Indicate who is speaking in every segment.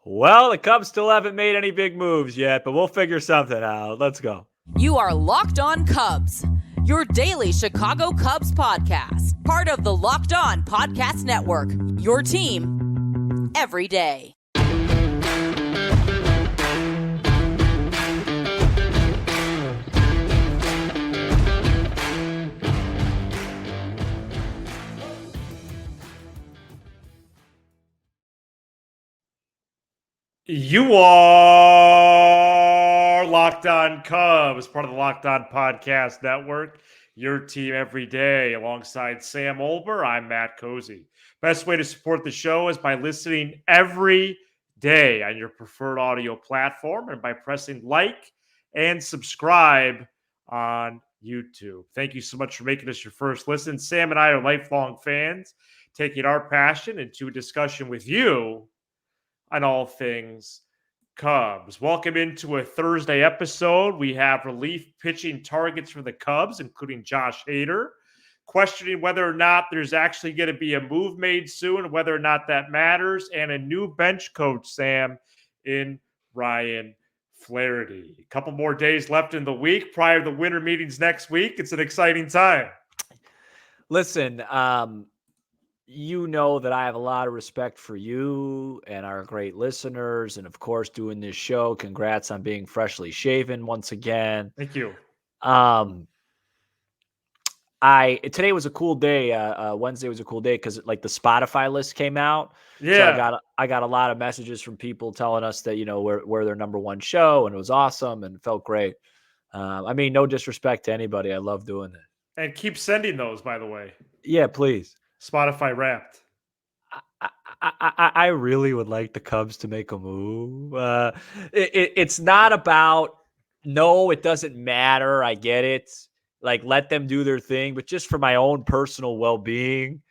Speaker 1: Well, the Cubs still haven't made any big moves yet, but we'll figure something out. Let's go.
Speaker 2: You are Locked On Cubs, your daily Chicago Cubs podcast. Part of the Locked On Podcast Network, your team every day.
Speaker 3: You are Locked On Cubs, part of the Locked On Podcast Network, your team every day. Alongside Sam Olber, I'm Matt Cozy. Best way to support the show is by listening every day on your preferred audio platform and by pressing like and subscribe on YouTube. Thank you so much for making us your first listen. Sam and I are lifelong fans, taking our passion into a discussion with you on all things Cubs. Welcome into a Thursday episode. We have relief pitching targets for the Cubs, including Josh Hader, questioning whether or not there's actually going to be a move made soon, whether or not that matters, and a new bench coach, Sam, in Ryan Flaherty. A couple more days left in the week prior to the winter meetings next week. It's an exciting time.
Speaker 1: Listen, you know that I have a lot of respect for you and our great listeners. And of course, doing this show, congrats on being freshly shaven once again.
Speaker 3: Thank you.
Speaker 1: Today was a cool day. Wednesday was a cool day because like the Spotify list came out.
Speaker 3: Yeah.
Speaker 1: So I got a lot of messages from people telling us that, you know, we're their number one show, and it was awesome and it felt great. I mean, no disrespect to anybody. I love doing it.
Speaker 3: And keep sending those, by the way.
Speaker 1: Yeah, please.
Speaker 3: Spotify Wrapped.
Speaker 1: I really would like the Cubs to make a move. It's not about, no, it doesn't matter. I get it. Like, let them do their thing. But just for my own personal well-being,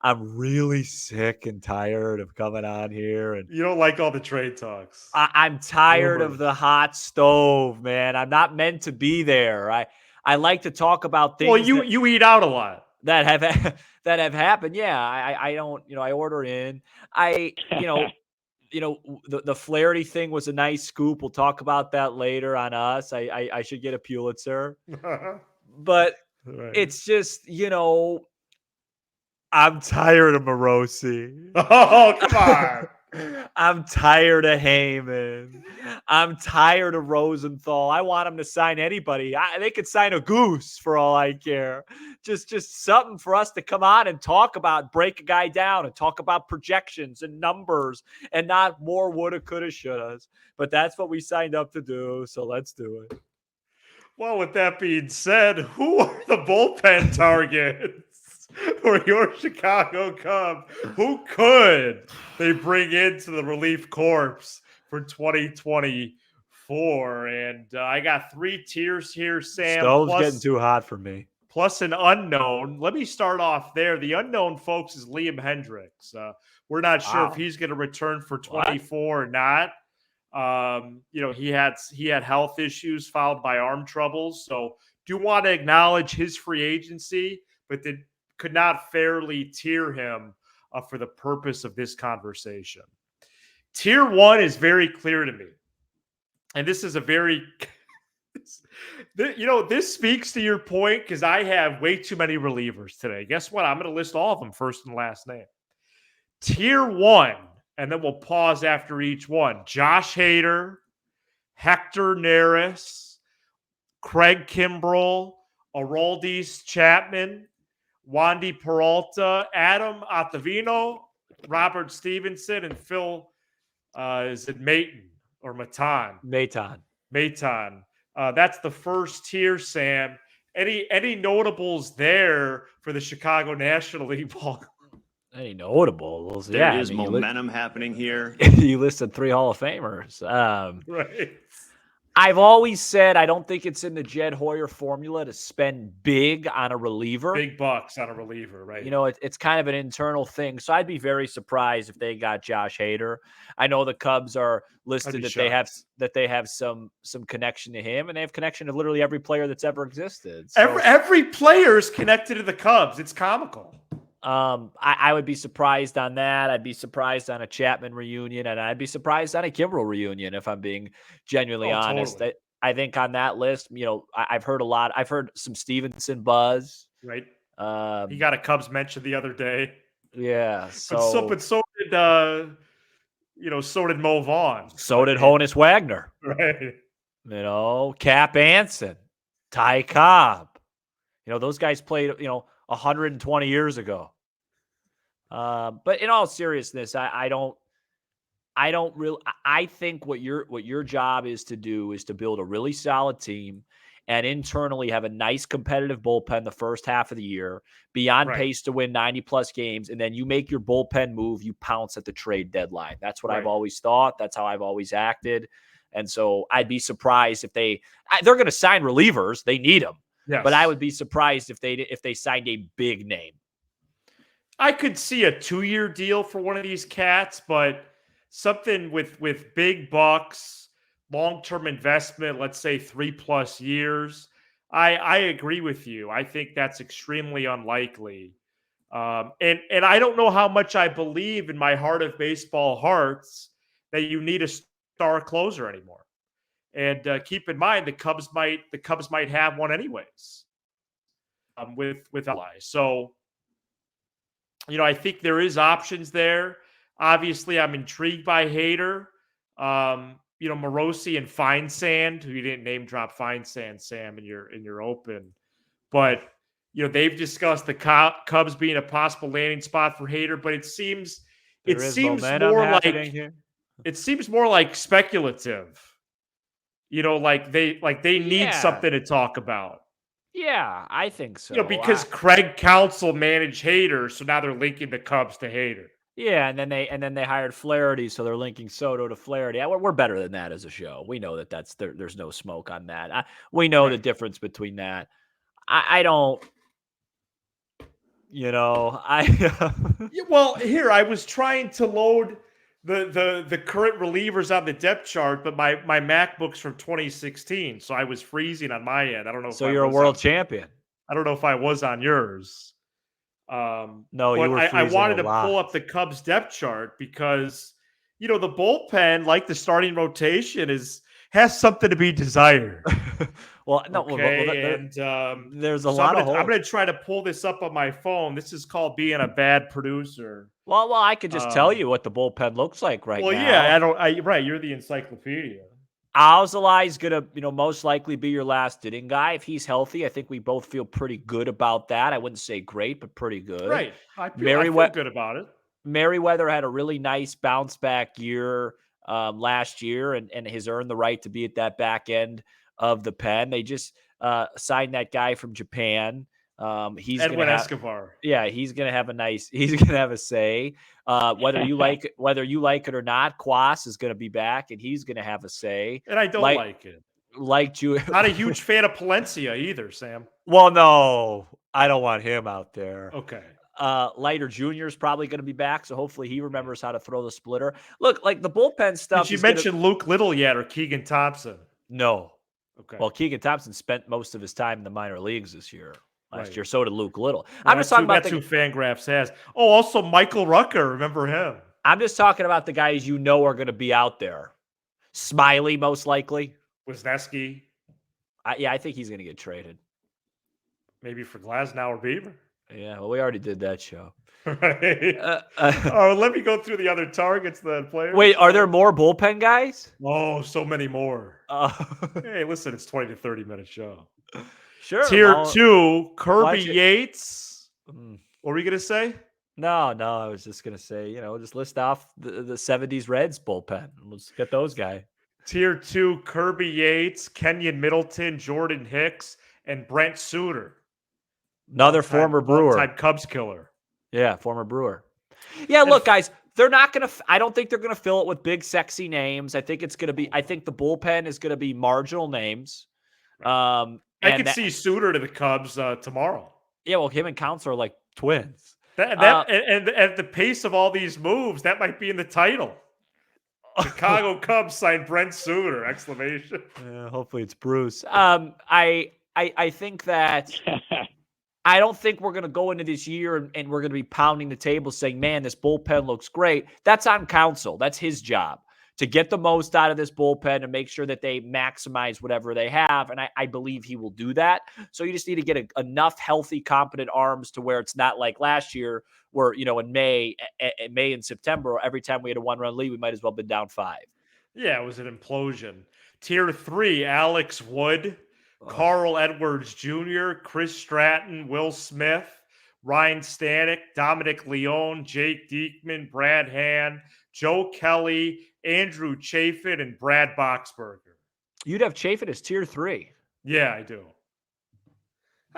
Speaker 1: I'm really sick and tired of coming on here. And
Speaker 3: you don't like all the trade talks.
Speaker 1: I'm tired of the hot stove, man. I'm not meant to be there. I like to talk about things.
Speaker 3: Well, you eat out a lot.
Speaker 1: That have happened. Yeah, I don't, I order in. The Flaherty thing was a nice scoop. We'll talk about that later on us. I should get a Pulitzer. But right. It's just, I'm tired of Morosi.
Speaker 3: Oh, come on.
Speaker 1: I'm tired of Heyman. I'm tired of Rosenthal. I want him to sign anybody. They could sign a goose for all I care. Just something for us to come on and talk about, break a guy down and talk about projections and numbers and not more woulda, coulda, shouldas. But that's what we signed up to do, so let's do it.
Speaker 3: Well, with that being said, who are the bullpen targets for your Chicago Cubs? Who could they bring into the relief corps for 2024? And I got three tiers here, Sam.
Speaker 1: Stove's getting too hot for me.
Speaker 3: Plus an unknown. Let me start off there. The unknown, folks, is Liam Hendricks. We're not sure if he's going to return for 24 or not. He had health issues followed by arm troubles. So do want to acknowledge his free agency, but could not fairly tier him for the purpose of this conversation. Tier one is very clear to me. And this is a very, this speaks to your point because I have way too many relievers today. Guess what? I'm going to list all of them first and last name. Tier one, and then we'll pause after each one. Josh Hader, Hector Neris, Craig Kimbrell, Aroldis Chapman, Wandy Peralta, Adam Ottavino, Robert Stevenson, and Phil, is it Maton or Maton? Maton. That's the first tier, Sam. Any notables there for the Chicago National League ball?
Speaker 1: Any notables?
Speaker 4: There is momentum happening here.
Speaker 1: You listed 3 Hall of Famers.
Speaker 3: Right.
Speaker 1: I've always said I don't think it's in the Jed Hoyer formula to spend big on a reliever.
Speaker 3: Big bucks on a reliever, right?
Speaker 1: It's kind of an internal thing. So I'd be very surprised if they got Josh Hader. I know the Cubs are listed that they have some connection to him, and they have connection to literally every player that's ever existed. So,
Speaker 3: every player is connected to the Cubs. It's comical.
Speaker 1: I would be surprised on that. I'd be surprised on a Chapman reunion, and I'd be surprised on a Kimbrel reunion if I'm being genuinely honest.
Speaker 3: Totally.
Speaker 1: I think on that list, I've heard a lot. I've heard some Stevenson buzz.
Speaker 3: Right. He
Speaker 1: Um,
Speaker 3: got a Cubs mention the other day,
Speaker 1: yeah.
Speaker 3: but
Speaker 1: So
Speaker 3: so did so did Mo Vaughn.
Speaker 1: so did Honus Wagner.
Speaker 3: Right.
Speaker 1: Cap Anson, Ty Cobb. Those guys played 120 years ago. But in all seriousness, I don't really. I think what your job is to do is to build a really solid team and internally have a nice competitive bullpen the first half of the year, be on
Speaker 3: Right.
Speaker 1: pace to win 90 plus games, and then you make your bullpen move, you pounce at the trade deadline. That's what I've
Speaker 3: Right.
Speaker 1: always thought. That's how I've always acted. And so I'd be surprised if they're going to sign relievers. They need them.
Speaker 3: Yes.
Speaker 1: But I would be surprised if they signed a big name.
Speaker 3: I could see a 2-year deal for one of these cats, but something with big bucks, long-term investment, let's say 3+ years. I agree with you. I think that's extremely unlikely. And I don't know how much I believe in my heart of baseball hearts that you need a star closer anymore. And keep in mind the Cubs might have one anyways. With allies. So I think there is options there. Obviously, I'm intrigued by Hader. Morosi and Feinsand, who you didn't name drop Feinsand, Sam, in your open. But they've discussed the Cubs being a possible landing spot for Hader, but it seems more like speculative. Like they need something to talk about.
Speaker 1: Yeah, I think so.
Speaker 3: Because Craig Counsell managed Hader, so now they're linking the Cubs to Hader.
Speaker 1: Yeah, and then they hired Flaherty, so they're linking Soto to Flaherty. We're better than that as a show. We know there's no smoke on that. We know the difference between that. I don't.
Speaker 3: Well, here I was trying to load the current relievers on the depth chart, but my MacBook's from 2016, so I was freezing on my end. I don't know.
Speaker 1: So you're a world champion.
Speaker 3: I don't know if I was on yours.
Speaker 1: No, you were freezing
Speaker 3: I wanted
Speaker 1: a
Speaker 3: to
Speaker 1: lot.
Speaker 3: pull up the Cubs depth chart because the bullpen, like the starting rotation, has something to be desired.
Speaker 1: Well, no,
Speaker 3: okay,
Speaker 1: there's a lot of holes.
Speaker 3: I'm going to try to pull this up on my phone. This is called being a bad producer.
Speaker 1: Well, I could just tell you what the bullpen looks like right now.
Speaker 3: Well, yeah, right. You're the encyclopedia.
Speaker 1: Alzolai's gonna, most likely be your last inning guy if he's healthy. I think we both feel pretty good about that. I wouldn't say great, but pretty good.
Speaker 3: Right. I feel good about it.
Speaker 1: Merriweather had a really nice bounce back year last year and has earned the right to be at that back end of the pen. They just signed that guy from Japan. He's
Speaker 3: Edwin Escobar.
Speaker 1: Yeah, he's gonna have a say. Whether you like it or not, Quas is gonna be back and he's gonna have a say.
Speaker 3: And I don't like it.
Speaker 1: Not
Speaker 3: a huge fan of Palencia either, Sam.
Speaker 1: Well, no, I don't want him out there.
Speaker 3: Okay.
Speaker 1: Leiter Jr. is probably going to be back, so hopefully he remembers how to throw the splitter. Look, like the bullpen stuff.
Speaker 3: Did you mention Luke Little yet or Keegan Thompson?
Speaker 1: No.
Speaker 3: Okay.
Speaker 1: Well, Keegan Thompson spent most of his time in the minor leagues this year. Last year, so did Luke Little.
Speaker 3: Well, I'm just talking about that's who Fangraphs has. Oh, also Michael Rucker. Remember him?
Speaker 1: I'm just talking about the guys are going to be out there. Smiley, most likely.
Speaker 3: Wisniewski.
Speaker 1: I think he's going to get traded.
Speaker 3: Maybe for Glasnow or Bieber.
Speaker 1: Yeah, well, we already did that show.
Speaker 3: Right. Let me go through the other targets then, players.
Speaker 1: Wait, are there more bullpen guys?
Speaker 3: Oh, so many more. Hey, listen, it's 20 to 30-minute show.
Speaker 1: Sure.
Speaker 3: Tier 2, Kirby Yates. What were you going to say?
Speaker 1: No, I was just going to say, just list off the 70s Reds bullpen. Let's get those guys.
Speaker 3: Tier 2, Kirby Yates, Kenyon Middleton, Jordan Hicks, and Brent Suter.
Speaker 1: Another former Brewer.
Speaker 3: Type Cubs killer.
Speaker 1: Yeah, former Brewer. Yeah, look, guys, they're not going to – I don't think they're going to fill it with big, sexy names. I think it's going to be – I think the bullpen is going to be marginal names.
Speaker 3: I could see Suter to the Cubs tomorrow.
Speaker 1: Yeah, well, him and Counsell are like twins.
Speaker 3: And at the pace of all these moves, that might be in the title. Chicago Cubs signed Brent Suter! !
Speaker 1: Yeah, hopefully it's Bruce. I think that I don't think we're going to go into this year and we're going to be pounding the table saying, man, this bullpen looks great. That's on Counsell. That's his job to get the most out of this bullpen and make sure that they maximize whatever they have. And I believe he will do that. So you just need to get enough healthy, competent arms to where it's not like last year where, in May and September, every time we had a 1-run lead, we might as well have been down 5.
Speaker 3: Yeah, it was an implosion. Tier 3, Alex Wood, Carl Edwards Jr., Chris Stratton, Will Smith, Ryan Stanek, Dominic Leone, Jake Diekman, Brad Hand, Joe Kelly, Andrew Chafin, and Brad Boxberger.
Speaker 1: You'd have Chafin as tier 3.
Speaker 3: Yeah, I do.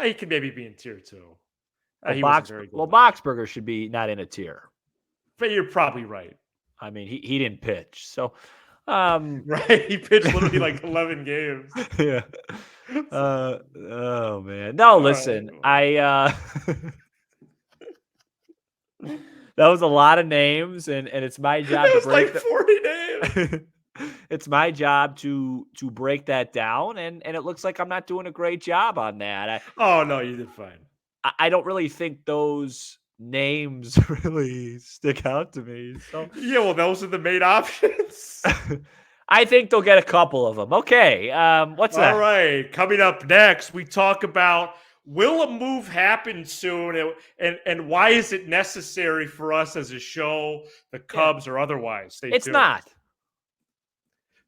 Speaker 3: He could maybe be in tier 2.
Speaker 1: He wasn't very good. Boxberger should be not in a tier.
Speaker 3: But you're probably right.
Speaker 1: I mean, he didn't pitch. So,
Speaker 3: right. He pitched literally like 11 games.
Speaker 1: Yeah. Oh man. No, listen. Right. That was a lot of names, and it's my job to break
Speaker 3: like 40 names.
Speaker 1: It's my job to break that down, and it looks like I'm not doing a great job on that.
Speaker 3: Oh no, you did fine.
Speaker 1: I don't really think those names really stick out to me. So
Speaker 3: yeah, well, those are the main options.
Speaker 1: I think they'll get a couple of them. Okay, what's that?
Speaker 3: All right, coming up next, we talk about will a move happen soon, and why is it necessary for us as a show, the Cubs or otherwise? Stay
Speaker 1: it's
Speaker 3: tuned.
Speaker 1: Not.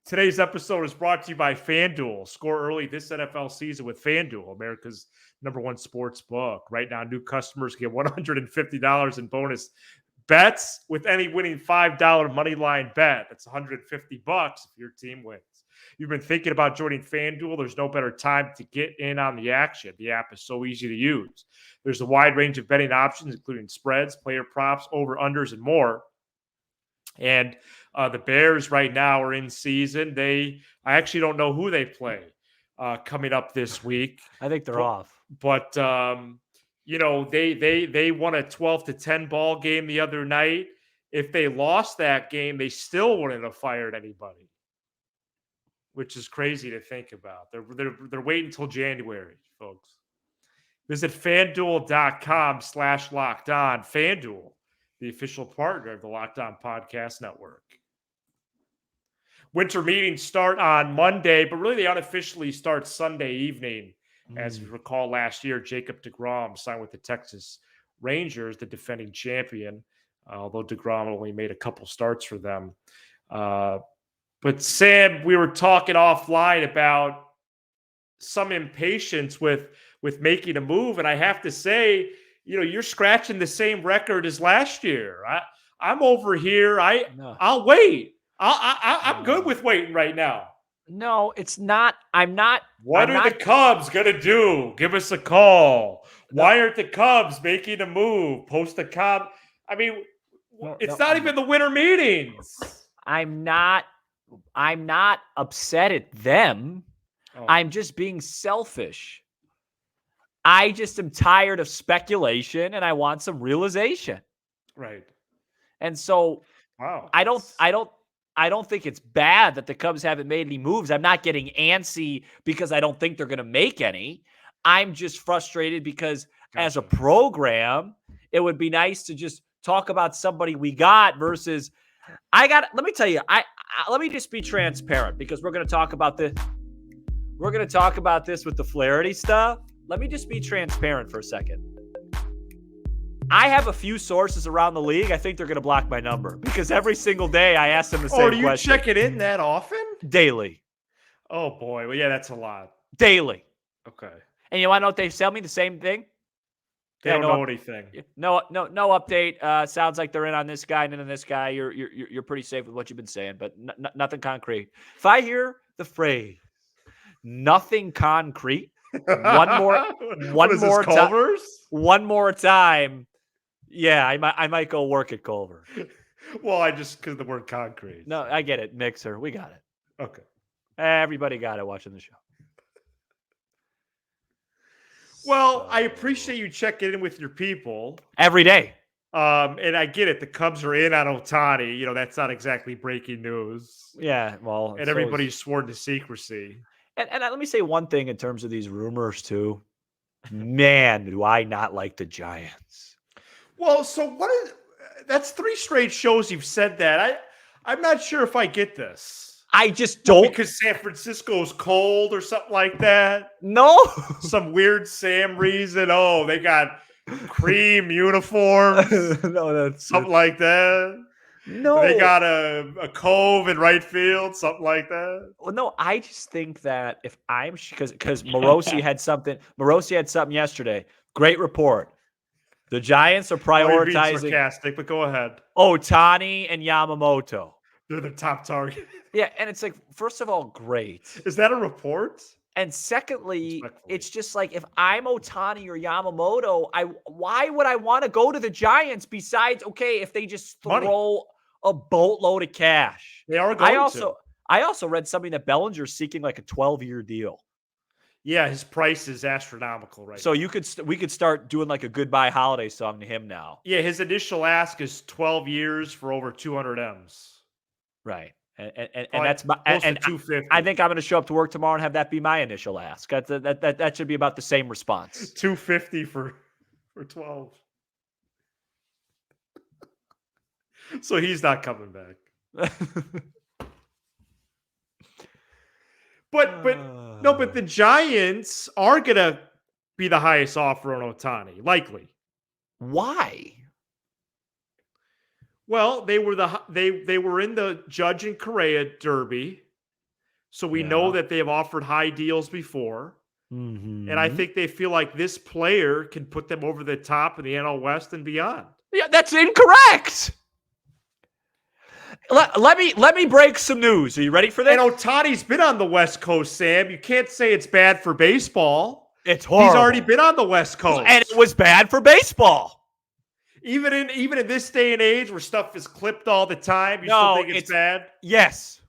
Speaker 3: Today's episode is brought to you by FanDuel. Score early this NFL season with FanDuel, America's #1 sports book. Right now, new customers get $150 in bonus bets with any winning $5 money line bet. That's $150 if your team wins. You've been thinking about joining FanDuel. There's no better time to get in on the action. The app is so easy to use. There's a wide range of betting options, including spreads, player props, over-unders, and more. And the Bears right now are in season. I actually don't know who they play coming up this week.
Speaker 1: I think they're off.
Speaker 3: But they won a 12-10 ball game the other night. If they lost that game, they still wouldn't have fired anybody, which is crazy to think about. They're waiting until January, folks. Visit FanDuel.com/LockedOn. FanDuel, the official partner of the Locked On Podcast Network. Winter meetings start on Monday, but really they unofficially start Sunday evening. As you recall, last year, Jacob deGrom signed with the Texas Rangers, the defending champion, although deGrom only made a couple starts for them. But Sam, we were talking offline about some impatience with making a move, and I have to say, you're scratching the same record as last year. I'm over here. I'll wait. I'm good with waiting right now.
Speaker 1: No, it's not. I'm not.
Speaker 3: What are the Cubs going to do? Give us a call. Why aren't the Cubs making a move? Post a comment. I mean, it's not even the winter meetings.
Speaker 1: I'm not upset at them. Oh. I'm just being selfish. I just am tired of speculation and I want some realization.
Speaker 3: Right.
Speaker 1: And so I don't think it's bad that the Cubs haven't made any moves. I'm not getting antsy because I don't think they're going to make any. I'm just frustrated because as a program, it would be nice to just talk about somebody we got versus let me tell you, let me just be transparent because we're going to talk about this. We're going to talk about this with the Flaherty stuff. Let me just be transparent for a second. I have a few sources around the league. I think they're going to block my number because every single day I ask them the same question.
Speaker 3: Oh, do you check it in that often?
Speaker 1: Daily.
Speaker 3: Oh, boy. Well, yeah, that's a lot.
Speaker 1: Daily.
Speaker 3: Okay.
Speaker 1: And you want to know what they tell me? The same thing?
Speaker 3: They don't know anything.
Speaker 1: No update. Sounds like they're in on this guy and in on this guy. You're pretty safe with what you've been saying, but nothing concrete. If I hear the phrase "nothing concrete" one more time, yeah, I might go work at Culver.
Speaker 3: Well, because the word concrete.
Speaker 1: No, I get it. Mixer, we got it.
Speaker 3: Okay.
Speaker 1: Everybody got it watching the show.
Speaker 3: Well, I appreciate you checking in with your people
Speaker 1: every day.
Speaker 3: And I get it. The Cubs are in on Ohtani. That's not exactly breaking news.
Speaker 1: Yeah, well,
Speaker 3: and everybody's sworn to secrecy.
Speaker 1: And let me say one thing in terms of these rumors too. Man, do I not like the Giants.
Speaker 3: Well, so that's 3 straight shows you've said that. I'm not sure if I get this.
Speaker 1: I just
Speaker 3: Well,
Speaker 1: don't.
Speaker 3: because San Francisco's cold or something like that.
Speaker 1: No.
Speaker 3: Some weird Sam reason. Oh, they got cream uniforms.
Speaker 1: No, that's
Speaker 3: something like that.
Speaker 1: no.
Speaker 3: They got a cove in right field, something like that.
Speaker 1: Well, no, I just think that if I'm because Morosi had something. Morosi had something yesterday. Great report. The Giants are
Speaker 3: You're being
Speaker 1: prioritizing
Speaker 3: sarcastic, but go ahead.
Speaker 1: Otani and Yamamoto.
Speaker 3: They're the top target.
Speaker 1: Yeah, and it's like, first of all, great.
Speaker 3: Is that a report?
Speaker 1: And secondly, it's just like, if I'm Otani or Yamamoto, why would I want to go to the Giants besides, okay, if they just throw a boatload of cash?
Speaker 3: They are going to.
Speaker 1: I also read something that Bellinger's seeking like a 12-year deal.
Speaker 3: Yeah, his price is astronomical right
Speaker 1: so
Speaker 3: now.
Speaker 1: We could start doing like a goodbye holiday song to him now.
Speaker 3: Yeah, his initial ask is 12 years for over 200 M's.
Speaker 1: Right. And that's my
Speaker 3: and 250.
Speaker 1: I think I'm going to show up to work tomorrow and have that be my initial ask. That should be about the same response.
Speaker 3: 250 for 12. So he's not coming back. But the Giants are gonna be the highest offer on Otani, likely.
Speaker 1: Why?
Speaker 3: Well, they were they were in the Judge and Correa Derby, so we know that they have offered high deals before, and I think they feel like this player can put them over the top in the NL West and beyond.
Speaker 1: Yeah, that's incorrect. Let me break some news. Are you ready for this?
Speaker 3: And Otani's been on the West Coast, Sam. You can't say it's bad for baseball.
Speaker 1: It's horrible.
Speaker 3: He's already been on the West Coast,
Speaker 1: and it was bad for baseball.
Speaker 3: Even in this day and age where stuff is clipped all the time, you still think it's bad?
Speaker 1: Yes.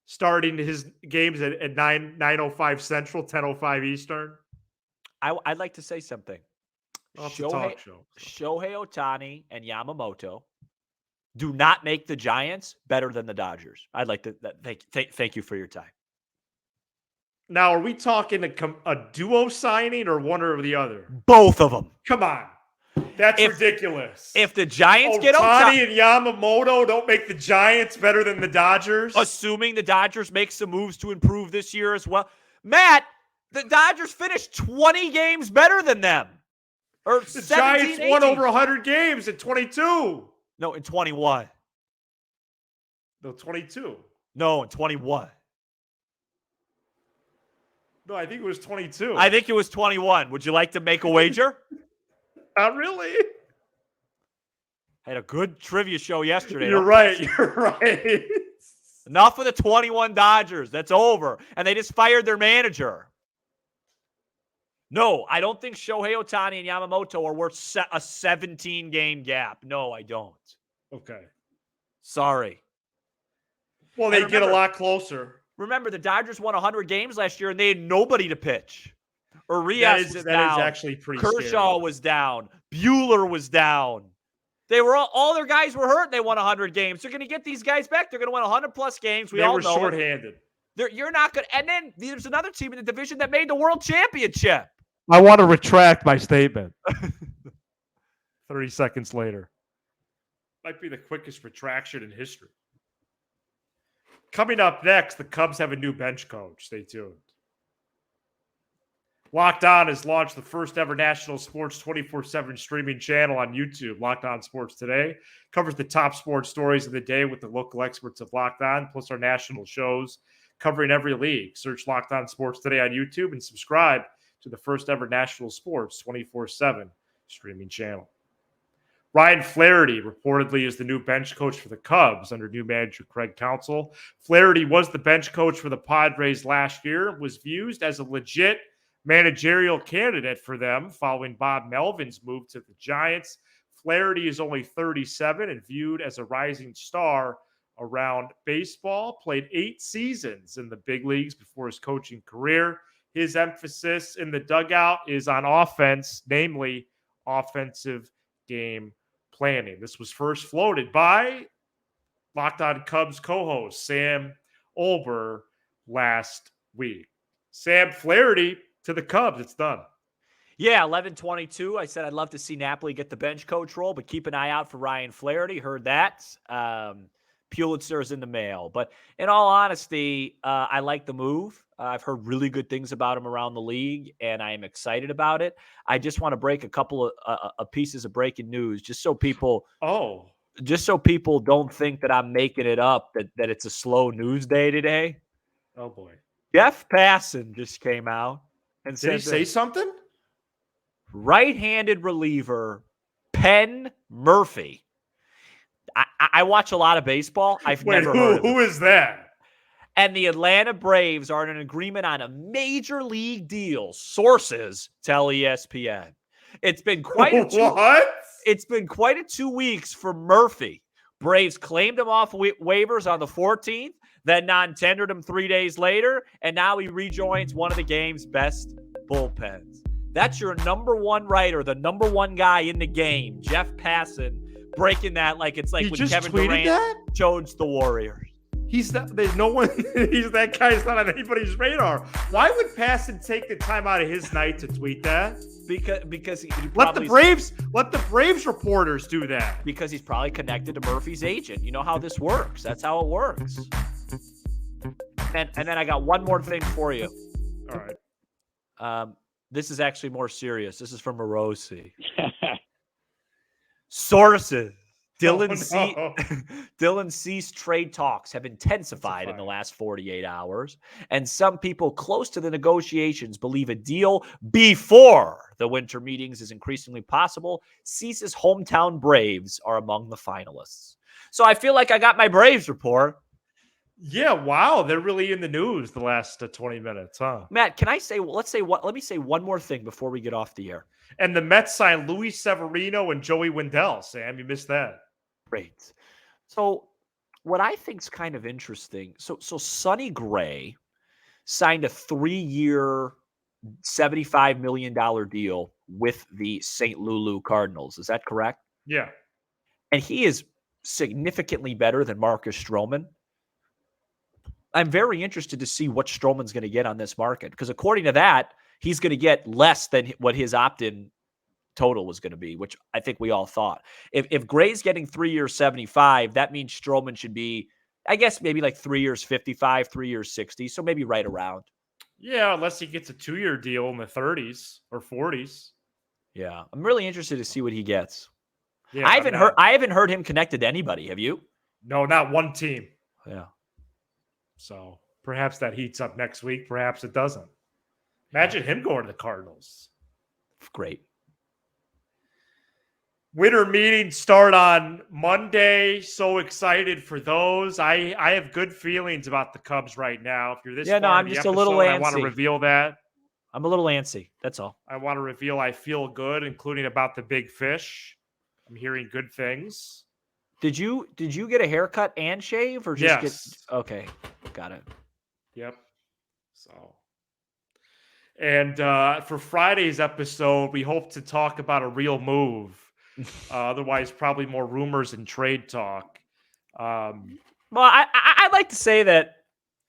Speaker 3: Starting his games at 9:05 Central, 10:05 Eastern.
Speaker 1: I'd like to say something.
Speaker 3: Shohei
Speaker 1: Otani and Yamamoto do not make the Giants better than the Dodgers. I'd like to thank you for your time.
Speaker 3: Now, are we talking a duo signing or one or the other?
Speaker 1: Both of them.
Speaker 3: Come on. That's ridiculous.
Speaker 1: If the Giants get
Speaker 3: Otani and Yamamoto don't make the Giants better than the Dodgers?
Speaker 1: Assuming the Dodgers make some moves to improve this year as well. Matt, the Dodgers finished 20 games better than them. Or
Speaker 3: the
Speaker 1: 17,
Speaker 3: Giants
Speaker 1: 18.
Speaker 3: won over 100 games in 22.
Speaker 1: No, in 21.
Speaker 3: No, 22.
Speaker 1: No, in 21.
Speaker 3: No, I think it was 22.
Speaker 1: I think it was 21. Would you like to make a wager?
Speaker 3: Not really.
Speaker 1: Had a good trivia show yesterday.
Speaker 3: You're right. You're right.
Speaker 1: Enough of the 21 Dodgers. That's over. And they just fired their manager. No, I don't think Shohei Otani and Yamamoto are worth a 17-game gap. No, I don't.
Speaker 3: Okay.
Speaker 1: Sorry.
Speaker 3: Well, they get a lot closer.
Speaker 1: Remember, the Dodgers won 100 games last year, and they had nobody to pitch. Urias was down.
Speaker 3: That is actually pretty
Speaker 1: Kershaw
Speaker 3: scary.
Speaker 1: was down. Bueller was down. They were all their guys were hurt. They won 100 games. They're going to get these guys back. They're going to win 100-plus games.
Speaker 3: They were shorthanded.
Speaker 1: You're not going to. And then there's another team in the division that made the World Championship.
Speaker 3: I want to retract my statement. 30 seconds later. Might be the quickest retraction in history. Coming up next, the Cubs have a new bench coach. Stay tuned. Locked On has launched the first ever national sports 24/7 streaming channel on YouTube. Locked On Sports Today covers the top sports stories of the day with the local experts of Locked On, plus our national shows covering every league. Search Locked On Sports Today on YouTube and subscribe to the first ever national sports 24/7 streaming channel. Ryan Flaherty reportedly is the new bench coach for the Cubs under new manager Craig Counsell. Flaherty was the bench coach for the Padres last year, was viewed as a legit managerial candidate for them following Bob Melvin's move to the Giants. Flaherty is only 37 and viewed as a rising star around baseball, played 8 seasons in the big leagues before his coaching career. His emphasis in the dugout is on offense, namely offensive game planning. This was first floated by Locked On Cubs co-host Sam Olber last week. Sam, Flaherty to the Cubs. It's done.
Speaker 1: Yeah, 11-22. I said I'd love to see Napoli get the bench coach role, but keep an eye out for Ryan Flaherty. Heard that. Pulitzer's in the mail. But in all honesty, I like the move. I've heard really good things about him around the league, and I am excited about it. I just want to break a couple of pieces of breaking news, just so people don't think that I'm making it up, that it's a slow news day today.
Speaker 3: Oh boy.
Speaker 1: Jeff Passan just came out and
Speaker 3: Did he
Speaker 1: said
Speaker 3: say something?
Speaker 1: Right-handed reliever Penn Murphy. I watch a lot of baseball. I've never heard of
Speaker 3: who
Speaker 1: him.
Speaker 3: is that?
Speaker 1: And the Atlanta Braves are in an agreement on a major league deal. Sources tell ESPN. It's been quite a 2 weeks for Murphy. Braves claimed him off waivers on the 14th, then non-tendered him 3 days later, and now he rejoins one of the game's best bullpens. That's your number one writer, the number one guy in the game, Jeff Passan, breaking that like it's like when Kevin Durant chose the Warriors.
Speaker 3: He's not. There's no one. He's that guy's not on anybody's radar. Why would Passan take the time out of his night to tweet that?
Speaker 1: Because he
Speaker 3: let the Braves reporters do that.
Speaker 1: Because he's probably connected to Murphy's agent. You know how this works. That's how it works. And then I got one more thing for you.
Speaker 3: All right.
Speaker 1: This is actually more serious. This is from Morosi. Sources. Dylan Cease trade talks have intensified in the last 48 hours, and some people close to the negotiations believe a deal before the winter meetings is increasingly possible. Cease's hometown Braves are among the finalists. So I feel like I got my Braves report.
Speaker 3: Yeah, wow, they're really in the news the last 20 minutes, huh?
Speaker 1: Matt, can I say? Let me say one more thing before we get off the air.
Speaker 3: And the Mets signed Luis Severino and Joey Wendell. Sam, you missed that.
Speaker 1: Great. So what I think is kind of interesting. So Sonny Gray signed a 3-year, $75 million deal with the St. Louis Cardinals. Is that correct?
Speaker 3: Yeah.
Speaker 1: And he is significantly better than Marcus Stroman. I'm very interested to see what Stroman's going to get on this market, because according to that, he's going to get less than what his opt-in total was going to be, which I think we all thought. If Gray's getting 3 years 75, that means Stroman should be, I guess, maybe like 3 years 55, 3 years 60. So maybe right around.
Speaker 3: Yeah, unless he gets a 2-year deal in the 30s or 40s.
Speaker 1: Yeah, I'm really interested to see what he gets.
Speaker 3: Yeah,
Speaker 1: I haven't heard him connected to anybody. Have you?
Speaker 3: No, not one team.
Speaker 1: Yeah.
Speaker 3: So perhaps that heats up next week. Perhaps it doesn't. Imagine him going to the Cardinals.
Speaker 1: Great.
Speaker 3: Winter meetings start on Monday. So excited for those. I have good feelings about the Cubs right now. If you're this far
Speaker 1: I'm
Speaker 3: in the
Speaker 1: just
Speaker 3: episode,
Speaker 1: a little antsy.
Speaker 3: I want to reveal that.
Speaker 1: I'm a little antsy. That's all.
Speaker 3: I want to reveal I feel good, including about the big fish. I'm hearing good things.
Speaker 1: Did you get a haircut and shave, or just get? Okay, got it.
Speaker 3: Yep. So, and for Friday's episode, we hope to talk about a real move. Otherwise, probably more rumors and trade talk.
Speaker 1: Well, I'd like to say that,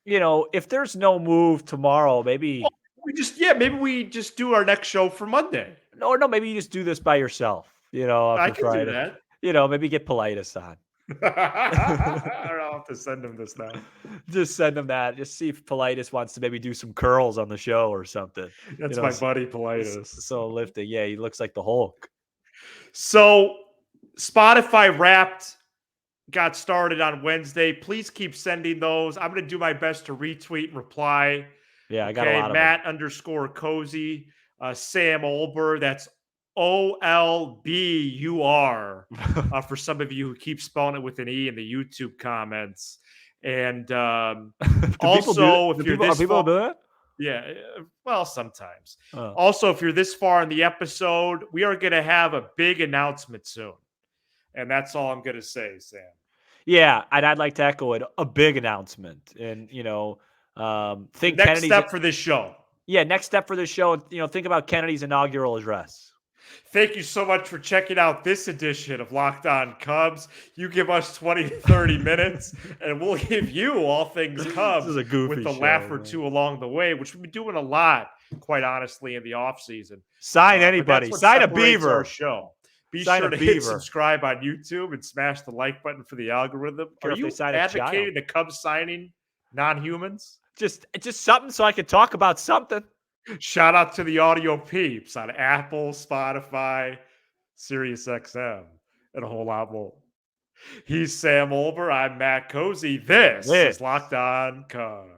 Speaker 1: if there's no move tomorrow, maybe
Speaker 3: we just do our next show for Monday.
Speaker 1: No, maybe you just do this by yourself.
Speaker 3: I can
Speaker 1: Friday.
Speaker 3: do that.
Speaker 1: Maybe get Politis on.
Speaker 3: I don't have to send him this now.
Speaker 1: Just send him that. Just see if Politis wants to maybe do some curls on the show or something.
Speaker 3: That's my buddy Politis.
Speaker 1: So lifting. Yeah, he looks like the Hulk.
Speaker 3: So Spotify Wrapped got started on Wednesday. Please keep sending those. I'm going to do my best to retweet and reply.
Speaker 1: Yeah, I got a lot of them.
Speaker 3: Matt_Cozy, Sam Olber. That's OLBUR for some of you who keep spelling it with an E in the YouTube comments. And also, if you're this
Speaker 1: people do that?
Speaker 3: Yeah, well, sometimes. Also, if you're this far in the episode, we are going to have a big announcement soon. And that's all I'm going to say, Sam.
Speaker 1: Yeah, and I'd like to echo it. A big announcement. And, think
Speaker 3: next step for this show.
Speaker 1: Yeah, next step for this show. Think about Kennedy's inaugural address.
Speaker 3: Thank you so much for checking out this edition of Locked On Cubs. You give us 20 to 30 minutes, and we'll give you all things Cubs
Speaker 1: with
Speaker 3: a laugh or two along the way, which we've been doing a lot quite honestly, in the offseason.
Speaker 1: Sign
Speaker 3: But
Speaker 1: anybody.
Speaker 3: that's what
Speaker 1: Sign a
Speaker 3: separates our
Speaker 1: Beaver.
Speaker 3: show. Be
Speaker 1: Sign
Speaker 3: sure
Speaker 1: a
Speaker 3: to hit
Speaker 1: Beaver.
Speaker 3: subscribe on YouTube and smash the like button for the algorithm.
Speaker 1: Care
Speaker 3: Are
Speaker 1: if they
Speaker 3: you
Speaker 1: sign a
Speaker 3: advocating
Speaker 1: child.
Speaker 3: the Cubs signing non-humans?
Speaker 1: Just something so I could talk about something.
Speaker 3: Shout out to the audio peeps on Apple, Spotify, SiriusXM, and a whole lot more. He's Sam Olber. I'm Matt Cozy. This is Locked On Cubs.